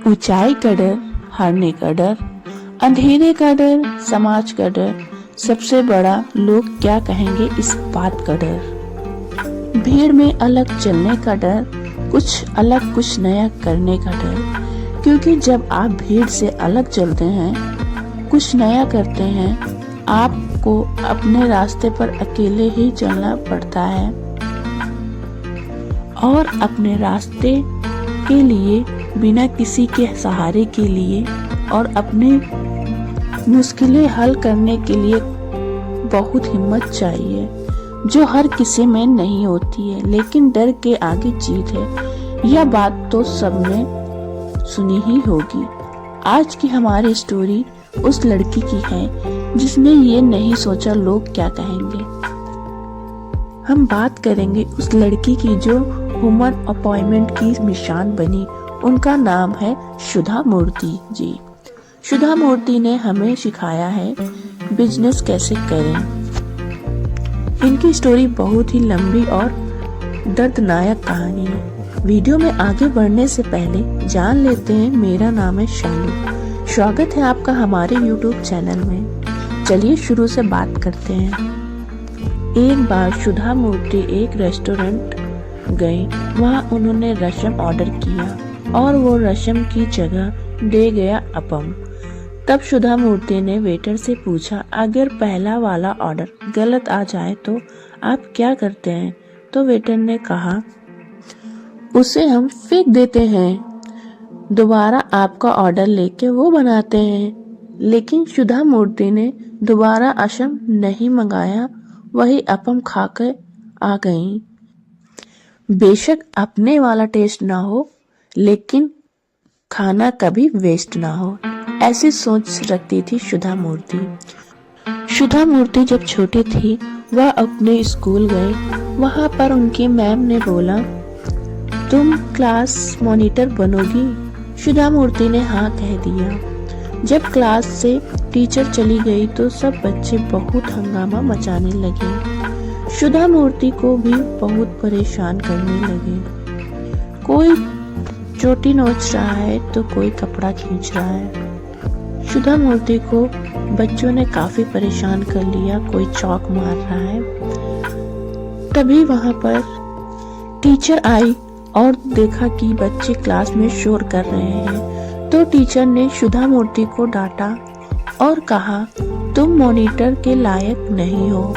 ऊंचाई का डर, हारने का डर, अंधेरे का डर, समाज का डर, सबसे बड़ा लोग क्या कहेंगे इस बात का डर। भीड़ में अलग चलने का डर, कुछ अलग कुछ नया करने का डर। क्योंकि जब आप भीड़ से अलग चलते हैं, कुछ नया करते हैं, आपको अपने रास्ते पर अकेले ही चलना पड़ता है और अपने रास्ते के लिए बिना किसी के सहारे के लिए और अपनी मुश्किलें हल करने के लिए बहुत हिम्मत चाहिए, जो हर किसी में नहीं होती है, लेकिन डर के आगे जीत है। यह बात तो सबने सुनी ही होगी। आज की हमारी स्टोरी उस लड़की की है जिसने ये नहीं सोचा लोग क्या कहेंगे। हम बात करेंगे उस लड़की की जो वुमन अपॉइंटमेंट की निशान बनी। उनका नाम है सुधा मूर्ति जी। सुधा मूर्ति ने हमें सिखाया है बिजनेस कैसे करें। इनकी स्टोरी बहुत ही लंबी और दर्दनाक कहानी है। वीडियो में आगे बढ़ने से पहले जान लेते हैं, मेरा नाम है शालू। स्वागत है आपका हमारे YouTube चैनल में। चलिए शुरू से बात करते हैं। एक बार सुधा मूर्ति एक रेस्टोरेंट गई। वहाँ उन्होंने रसम ऑर्डर किया और वो रसम की जगह दे गया अपम। तब सुधा मूर्ति ने वेटर से पूछा, अगर पहला वाला ऑर्डर गलत आ जाए तो आप क्या करते हैं? तो वेटर ने कहा, उसे हम फेंक देते हैं, दोबारा आपका ऑर्डर लेके वो बनाते हैं। लेकिन सुधा मूर्ति ने दोबारा असम नहीं मंगाया, वही अपम खाकर आ गई। बेशक अपने वाला टेस्ट ना हो, लेकिन खाना कभी वेस्ट ना हो, ऐसी सोच रखती थी सुधा मूर्ति। सुधा मूर्ति जब छोटी थी, वह अपने स्कूल गए। वहां पर उनकी मैम ने बोला, तुम क्लास मॉनिटर बनोगी? सुधा मूर्ति ने हाँ कह दिया। जब क्लास से टीचर चली गई तो सब बच्चे बहुत हंगामा मचाने लगे। सुधा मूर्ति को भी बहुत परेशान करने लगे। कोई चोटी नोच रहा है तो कोई कपड़ा खींच रहा है। सुधा मूर्ति को बच्चों ने काफी परेशान कर लिया, कोई चौक मार रहा है। तभी वहां पर टीचर आई और देखा कि बच्चे क्लास में शोर कर रहे हैं। तो टीचर ने सुधा मूर्ति को डांटा और कहा, तुम मॉनिटर के लायक नहीं हो,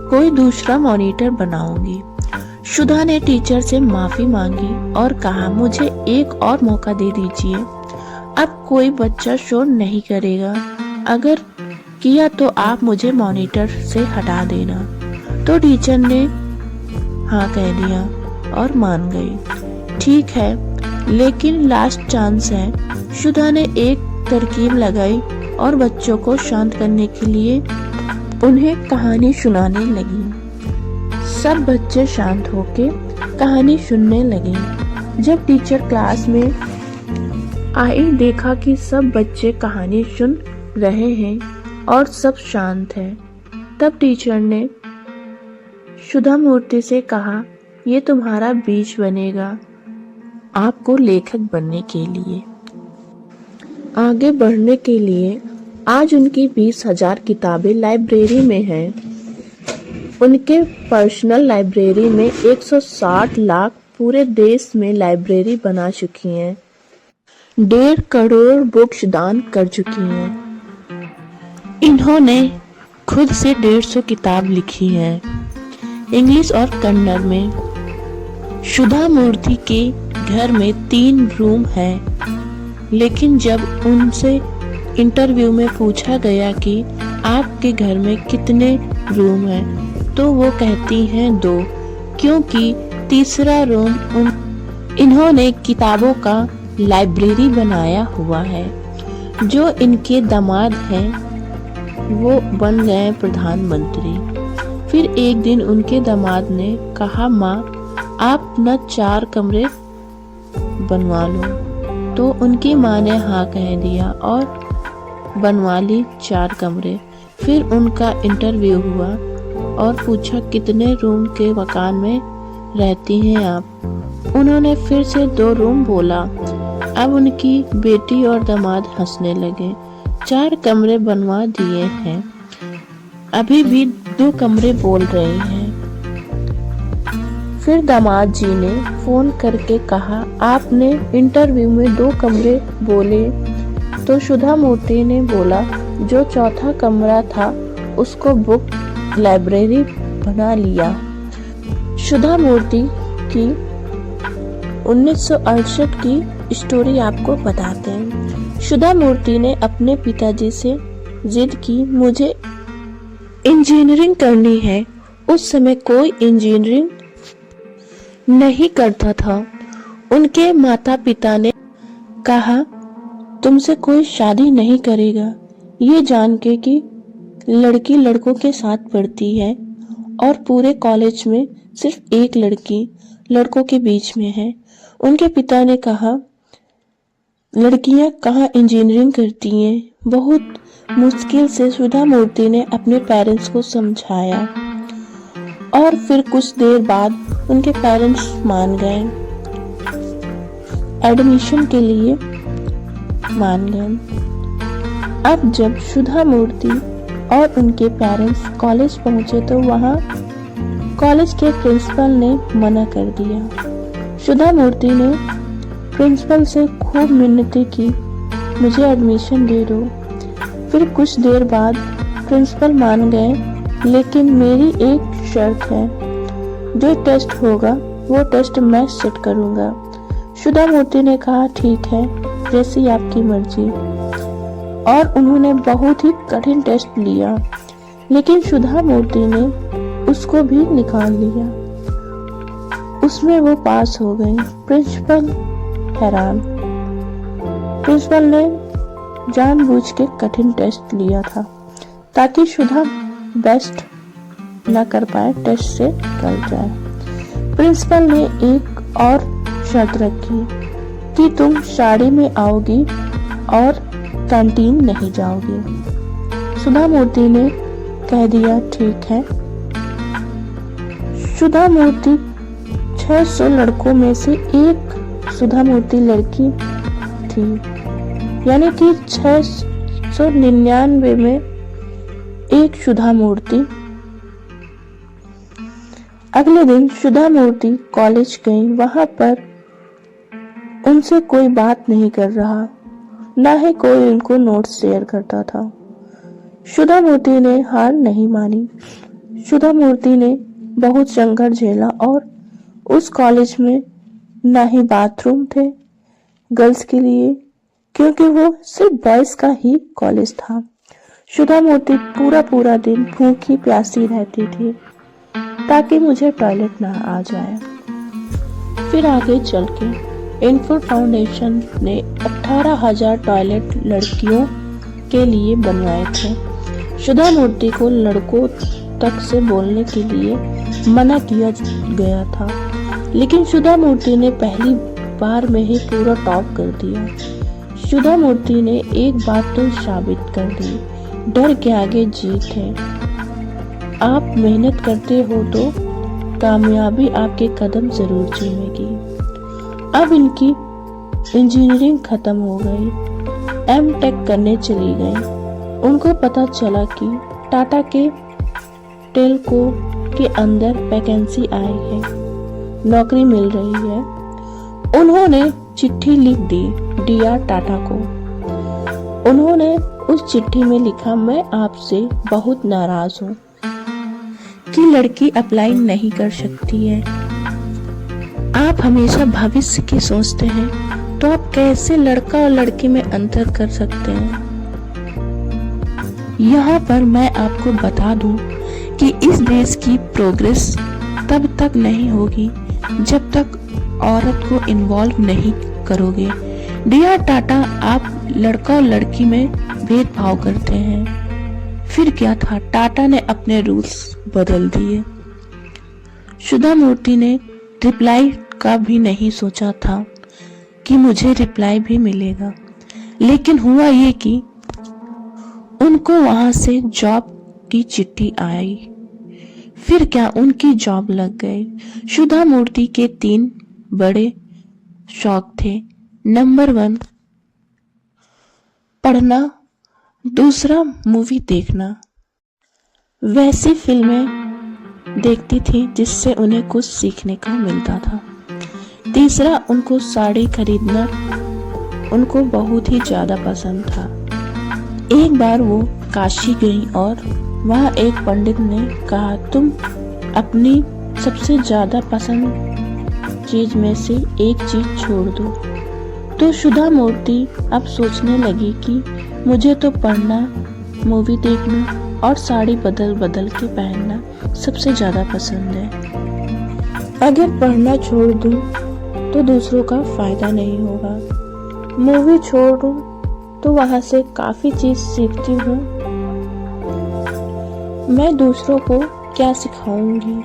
कोई दूसरा मॉनिटर बनाऊंगी। सुधा ने टीचर से माफी मांगी और कहा, मुझे एक और मौका दे दीजिए, अब कोई बच्चा शोर नहीं करेगा, अगर किया तो आप मुझे मॉनिटर से हटा देना। तो टीचर ने हाँ कह दिया और मान गई। ठीक है, लेकिन लास्ट चांस है। सुधा ने एक तरकीब लगाई और बच्चों को शांत करने के लिए उन्हें कहानी सुनाने लगी। सब बच्चे शांत होके कहानी सुनने लगे। जब टीचर क्लास में आई, देखा कि सब बच्चे कहानी सुन रहे हैं और सब शांत हैं। तब टीचर ने सुधा मूर्ति से कहा, ये तुम्हारा बीज बनेगा आपको लेखक बनने के लिए। आगे बढ़ने के लिए आज उनकी 20,000 किताबें लाइब्रेरी में हैं। उनके पर्सनल लाइब्रेरी में 160 लाख पूरे देश में लाइब्रेरी बना चुकी हैं। 1.5 करोड़ बुक्स दान कर चुकी हैं। इन्होंने खुद से 150 किताब लिखी हैं, इंग्लिश और कन्नड़ में। सुधा मूर्ति के घर में 3 रूम हैं, लेकिन जब उनसे इंटरव्यू में पूछा गया कि आपके घर में कितने रूम हैं, तो वो कहती हैं 2, क्योंकि तीसरा रूम इन्होंने किताबों का लाइब्रेरी बनाया हुआ है। जो इनके दामाद हैं वो बन गए प्रधानमंत्री। फिर एक दिन उनके दामाद ने कहा, माँ आप न 4 कमरे बनवा लो। तो उनकी माँ ने हाँ कह दिया और बनवा ली 4 कमरे। फिर उनका इंटरव्यू हुआ और पूछा, कितने रूम के मकान में रहती हैं आप? उन्होंने फिर से 2 रूम बोला। अब उनकी बेटी और दामाद हंसने लगे। 4 कमरे बनवा दिए हैं, अभी भी 2 कमरे बोल रहे हैं। फिर दामाद जी ने फोन करके कहा, आपने इंटरव्यू में 2 कमरे बोले। तो सुधा मूर्ति ने बोला, जो चौथा कमरा था उसको बुक लाइब्रेरी बना लिया। सुधा मूर्ति की 1968 की स्टोरी आपको बताते हैं। सुधा मूर्ति ने अपने पिताजी से जिद की, मुझे इंजीनियरिंग करनी है। उस समय कोई इंजीनियरिंग नहीं करता था। उनके माता पिता ने कहा, तुमसे कोई शादी नहीं करेगा, ये जान के कि लड़की लड़कों के साथ पढ़ती है और पूरे कॉलेज में सिर्फ एक लड़की लड़कों के बीच में है। उनके पिता ने कहा, लड़कियां कहाँ इंजीनियरिंग करती हैं। बहुत मुश्किल से सुधा मूर्ति ने अपने पेरेंट्स को समझाया और फिर कुछ देर बाद उनके पेरेंट्स मान गए, एडमिशन के लिए मान गए। अब जब सुधा मूर्ति और उनके पेरेंट्स कॉलेज पहुंचे तो वहां कॉलेज के प्रिंसिपल ने मना कर दिया। सुधा मूर्ति ने प्रिंसिपल से खूब मिन्नतें की, मुझे एडमिशन दे दो। फिर कुछ देर बाद प्रिंसिपल मान गए, लेकिन मेरी एक शर्त है, जो टेस्ट होगा वो टेस्ट मैं सेट करूंगा। सुधा मूर्ति ने कहा, ठीक है, जैसी आपकी मर्जी। और उन्होंने बहुत ही कठिन टेस्ट लिया, लेकिन सुधा मूर्ति ने उसको भी निकाल लिया। उसमें वो पास हो गई। प्रिंसिपल हैरान। प्रिंसिपल ने जानबूझ के कठिन टेस्ट लिया था ताकि सुधा बेस्ट न कर पाए, टेस्ट से निकल जाए। प्रिंसिपल ने एक और शर्त रखी कि तुम साड़ी में आओगी और कैंटीन नहीं जाओगी। सुधा मूर्ति ने कह दिया, ठीक है। सुधा मूर्ति 600 लड़कों में से एक सुधा मूर्ति लड़की थी, यानी कि 699 में एक सुधा मूर्ति। अगले दिन सुधा मूर्ति कॉलेज गई। वहां पर उनसे कोई बात नहीं कर रहा, ना ही कोई उनको नोट्स शेयर करता था। सुधा मूर्ति ने हार नहीं मानी। सुधा मूर्ति ने बहुत संघर्ष झेला और उस कॉलेज में ना ही बाथरूम थे गर्ल्स के लिए, क्योंकि वो सिर्फ बॉयज का ही कॉलेज था। सुधा मूर्ति पूरा दिन भूखी प्यासी रहती थी ताकि मुझे टॉयलेट ना आ जाए। फिर आगे चल के इनफुट फाउंडेशन ने 18,000 टॉयलेट लड़कियों के लिए बनवाए थे। सुधा मूर्ति को लड़कों तक से बोलने के लिए मना किया गया था, लेकिन सुधा मूर्ति ने पहली बार में ही पूरा टॉप कर दिया। सुधा मूर्ति ने एक बात तो साबित कर दी, डर के आगे जीत है। आप मेहनत करते हो तो कामयाबी आपके कदम जरूर चूमेगी। अब इनकी इंजीनियरिंग खत्म हो गई, एमटेक करने चली गई। उनको पता चला कि टाटा के टेलको के अंदर वैकेंसी आई है, नौकरी मिल रही है। उन्होंने चिट्ठी लिख दी डियर टाटा को। उन्होंने उस चिट्ठी में लिखा, मैं आपसे बहुत नाराज हूँ कि लड़की अप्लाई नहीं कर सकती है। आप हमेशा भविष्य की सोचते हैं, तो आप कैसे लड़का और लड़की में अंतर कर सकते हैं। यहाँ पर मैं आपको बता दूं कि इस देश की प्रोग्रेस तब तक नहीं होगी जब तक औरत को इन्वॉल्व नहीं करोगे। डियर टाटा, आप लड़का और लड़की में भेदभाव करते हैं। फिर क्या था, टाटा ने अपने रूल्स बदल दिए। सुधा मूर्ति ने रिप्लाई का भी नहीं सोचा था कि मुझे रिप्लाई भी मिलेगा, लेकिन हुआ ये कि उनको वहां से जॉब की चिट्ठी आई। फिर क्या, उनकी जॉब लग गई। सुधा मूर्ति के 3 बड़े शौक थे, नंबर 1, पढ़ना। दूसरा, मूवी देखना। वैसी फिल्में देखती थी जिससे उन्हें कुछ सीखने को मिलता था। तीसरा, उनको साड़ी खरीदना उनको बहुत ही ज़्यादा पसंद था। एक बार वो काशी गई और वहाँ एक पंडित ने कहा, तुम अपनी सबसे ज़्यादा पसंद चीज़ में से एक चीज़ छोड़ दो। तो सुधा मूर्ति अब सोचने लगी कि मुझे तो पढ़ना, मूवी देखना और साड़ी बदल बदल के पहनना सबसे ज़्यादा पसंद है। अगर पढ़ना छोड़ दूँ तो दूसरों का फ़ायदा नहीं होगा। मूवी छोड़ूं तो वहाँ से काफ़ी चीज़ सीखती हूँ। मैं दूसरों को क्या सिखाऊंगी।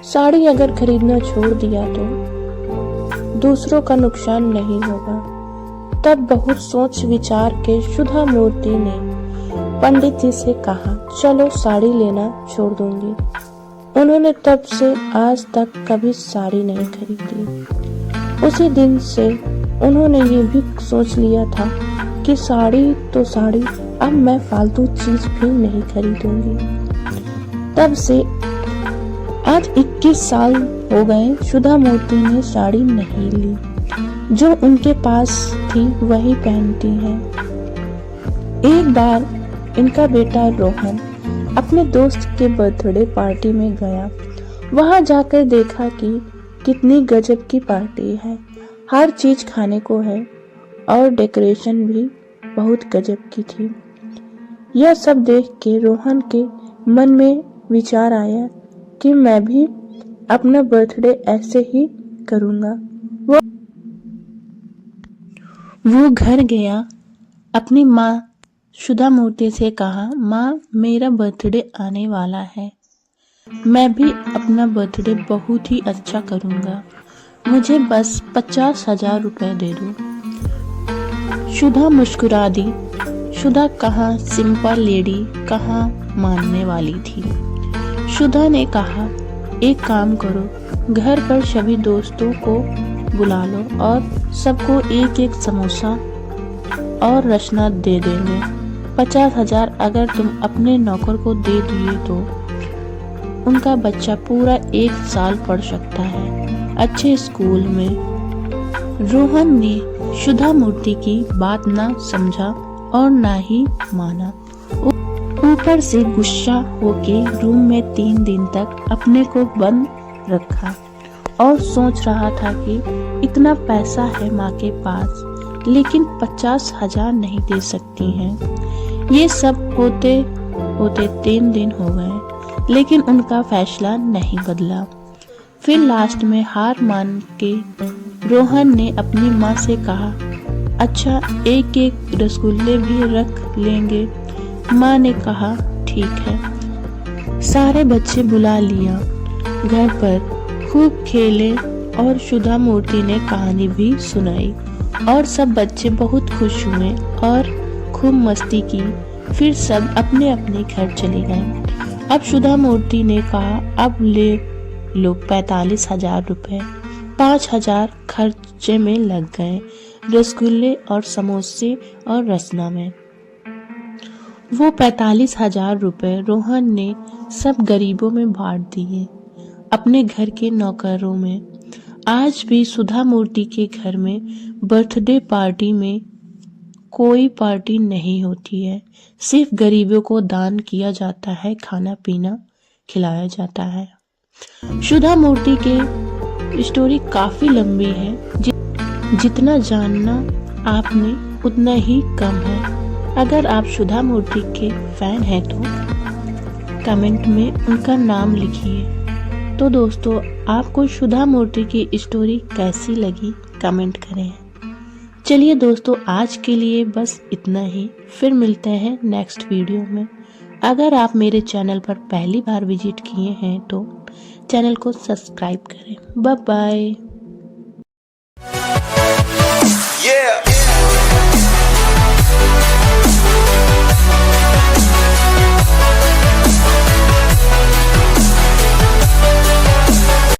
साड़ी अगर खरीदना छोड़ दिया तो दूसरों का नुकसान नहीं होगा। तब बहुत सोच विचार के सुधा मूर्ति ने पंडित जी से कहा, चलो साड़ी लेना छोड़ दूंगी। उन्होंने तब से आज तक कभी साड़ी नहीं खरीदी। उसी दिन से उन्होंने ये भी सोच लिया था कि साड़ी तो साड़ी, अब मैं फालतू चीज भी नहीं खरीदूंगी। तब से आज 21 साल हो गए सुधा मूर्ति ने साड़ी नहीं ली। जो उनके पास थी वही पहनती हैं। एक बार इनका बेटा रोहन अपने दोस्त के बर्थडे पार्टी में गया। वहां जाकर देखा कि कितनी गजब की पार्टी है। हर चीज खाने को है और डेकोरेशन भी बहुत गजब की थी। यह सब देख के रोहन के मन में विचार आया कि मैं भी अपना बर्थडे ऐसे ही करूंगा। वो घर गया, अपनी माँ सुधा मूर्ति से कहा, माँ मेरा बर्थडे आने वाला है, मैं भी अपना बर्थडे बहुत ही अच्छा करूंगा, मुझे बस 50,000 रुपए दे दो। सुधा मुस्कुरा दी। सुधा कहाँ सिंपल लेडी, कहाँ मानने वाली थी। सुधा ने कहा, एक काम करो, घर पर सभी दोस्तों को बुला लो और सबको एक एक समोसा और रसना दे देंगे। 50,000 अगर तुम अपने नौकर को दे दिए तो उनका बच्चा पूरा 1 साल पढ़ सकता है अच्छे स्कूल में। रोहन ने सुधा मूर्ति की बात ना समझा और ना ही माना। ऊपर से गुस्सा होके रूम में 3 दिन तक अपने को बंद रखा और सोच रहा था कि इतना पैसा है माँ के पास, लेकिन 50,000 नहीं दे सकती हैं। ये सब होते होते 3 दिन हो गए, लेकिन उनका फैसला नहीं बदला। फिर लास्ट में हार मान के रोहन ने अपनी माँ से कहा, अच्छा एक एक रसगुल्ले भी रख लेंगे। माँ ने कहा ठीक है। सारे बच्चे बुला लिया, घर पर खूब खेले और सुधा मूर्ति ने कहानी भी सुनाई और सब बच्चे बहुत खुश हुए और खूब मस्ती की। फिर सब अपने अपने घर चले गए। अब सुधा मूर्ति ने कहा, अब ले लो 45,000 रुपए। 5,000 खर्चे में लग गए, रसगुल्ले और समोसे और रसना में। वो 45,000 रुपए रोहन ने सब गरीबों में बांट दिए, अपने घर के नौकरों में। आज भी सुधा मूर्ति के घर में बर्थडे पार्टी में कोई पार्टी नहीं होती है, सिर्फ गरीबों को दान किया जाता है, खाना पीना खिलाया जाता है। सुधा मूर्ति के स्टोरी काफी लंबी है, जितना जानना आपने उतना ही कम है। अगर आप सुधा मूर्ति के फैन हैं तो कमेंट में उनका नाम लिखिए। तो दोस्तों, आपको सुधा मूर्ति की स्टोरी कैसी लगी कमेंट करें। चलिए दोस्तों, आज के लिए बस इतना ही, फिर मिलते हैं नेक्स्ट वीडियो में। अगर आप मेरे चैनल पर पहली बार विजिट किए हैं तो चैनल को सब्सक्राइब करें। Bye bye.